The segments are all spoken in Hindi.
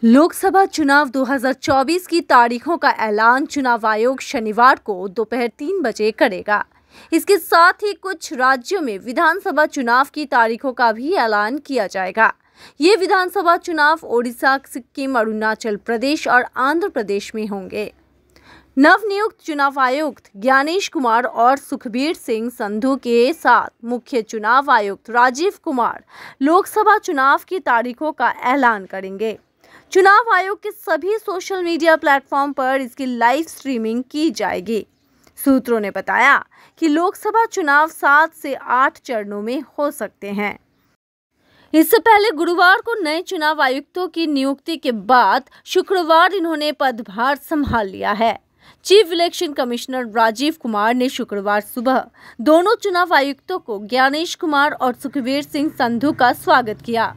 लोकसभा चुनाव 2024 की तारीखों का ऐलान चुनाव आयोग शनिवार को दोपहर 3 बजे करेगा। इसके साथ ही कुछ राज्यों में विधानसभा चुनाव की तारीखों का भी ऐलान किया जाएगा। ये विधानसभा चुनाव ओडिशा, सिक्किम, अरुणाचल प्रदेश और आंध्र प्रदेश में होंगे। नवनियुक्त चुनाव आयुक्त ज्ञानेश कुमार और सुखबीर सिंह संधू के साथ मुख्य चुनाव आयुक्त राजीव कुमार लोकसभा चुनाव की तारीखों का ऐलान करेंगे। चुनाव आयोग के सभी सोशल मीडिया प्लेटफॉर्म पर इसकी लाइव स्ट्रीमिंग की जाएगी। सूत्रों ने बताया कि लोकसभा चुनाव 7 से 8 चरणों में हो सकते हैं। इससे पहले गुरुवार को नए चुनाव आयुक्तों की नियुक्ति के बाद शुक्रवार इन्होंने पदभार संभाल लिया है। Chief election commissioner Rajiv Kumar ने शुक्रवार सुबह दोनों चुनाव आयुक्तों को ज्ञानेश कुमार और सुखबीर सिंह संधू का स्वागत किया।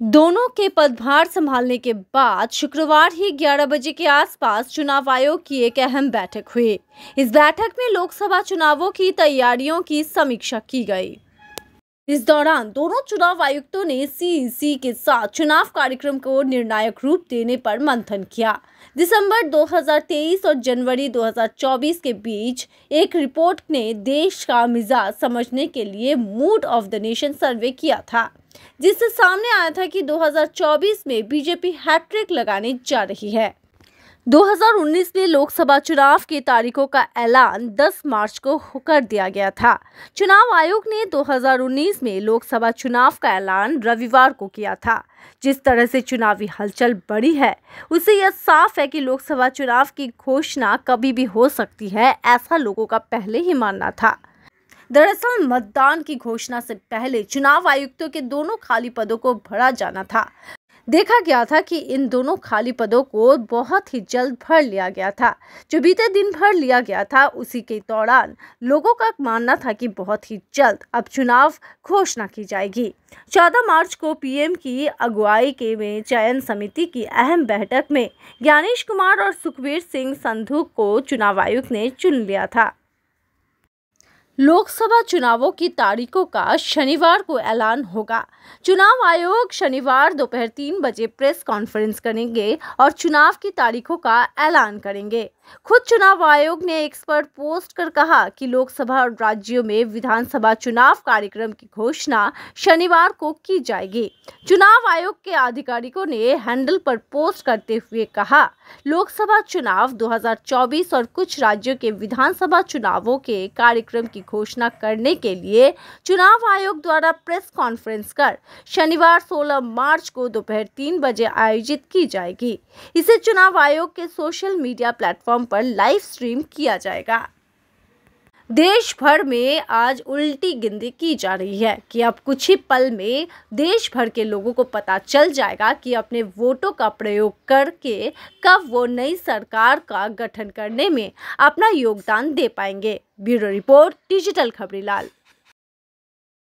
दोनों के पदभार संभालने के बाद शुक्रवार ही 11 बजे के आसपास चुनाव आयोग की एक अहम बैठक हुई। इस बैठक में लोकसभा चुनावों की तैयारियों की समीक्षा की गई। इस दौरान दोनों चुनाव आयुक्तों ने सीईसी के साथ चुनाव कार्यक्रम को निर्णायक रूप देने पर मंथन किया। दिसंबर 2023 और जनवरी 2024 के बीच एक रिपोर्ट ने देश का मिजाज समझने के लिए मूड ऑफ द नेशन सर्वे किया था, जिससे सामने आया था कि 2024 में बीजेपी हैट्रिक लगाने जा रही है। 2019 में लोकसभा चुनाव की तारीखों का ऐलान 10 मार्च को कर दिया गया था। चुनाव आयोग ने 2019 में लोकसभा चुनाव का ऐलान रविवार को किया था। जिस तरह से चुनावी हलचल बढ़ी है, उससे यह साफ है कि लोकसभा चुनाव की घोषणा कभी भी हो सकती है, ऐसा लोगों का पहले ही मानना था। दरअसल मतदान की घोषणा से पहले चुनाव आयुक्तों के दोनों खाली पदों को भरा जाना था। देखा गया था कि इन दोनों खाली पदों को बहुत ही जल्द भर लिया गया था। जो बीते दिन भर लिया गया था, उसी के दौरान लोगों का मानना था कि बहुत ही जल्द अब चुनाव घोषणा की जाएगी। 14 मार्च को पीएम की अगुवाई के में चयन समिति की अहम बैठक में ज्ञानेश कुमार और सुखबीर सिंह संधू को चुनाव आयुक्त ने चुन लिया था। लोकसभा चुनावों की तारीखों का शनिवार को ऐलान होगा। चुनाव आयोग शनिवार दोपहर 3 बजे प्रेस कॉन्फ्रेंस करेंगे और चुनाव की तारीखों का ऐलान करेंगे। खुद चुनाव आयोग ने एक्स पर पोस्ट कर कहा कि लोकसभा और राज्यों में विधानसभा चुनाव कार्यक्रम की घोषणा शनिवार को की जाएगी। चुनाव आयोग के आधिकारिकों ने हैंडल पर पोस्ट करते हुए कहा, लोकसभा चुनाव 2024 और कुछ राज्यों के विधानसभा चुनावों के कार्यक्रम की घोषणा करने के लिए चुनाव आयोग द्वारा प्रेस कॉन्फ्रेंस कर शनिवार 16 मार्च को दोपहर 3 बजे आयोजित की जाएगी। इसे चुनाव आयोग के सोशल मीडिया प्लेटफॉर्म पर लाइव स्ट्रीम किया जाएगा। देश भर में आज उल्टी गिनती की जा रही है कि अब कुछ ही पल में देश भर के लोगों को पता चल जाएगा कि अपने वोटों का प्रयोग करके कब वो नई सरकार का गठन करने में अपना योगदान दे पाएंगे। Bureau report, digital Khabrilal.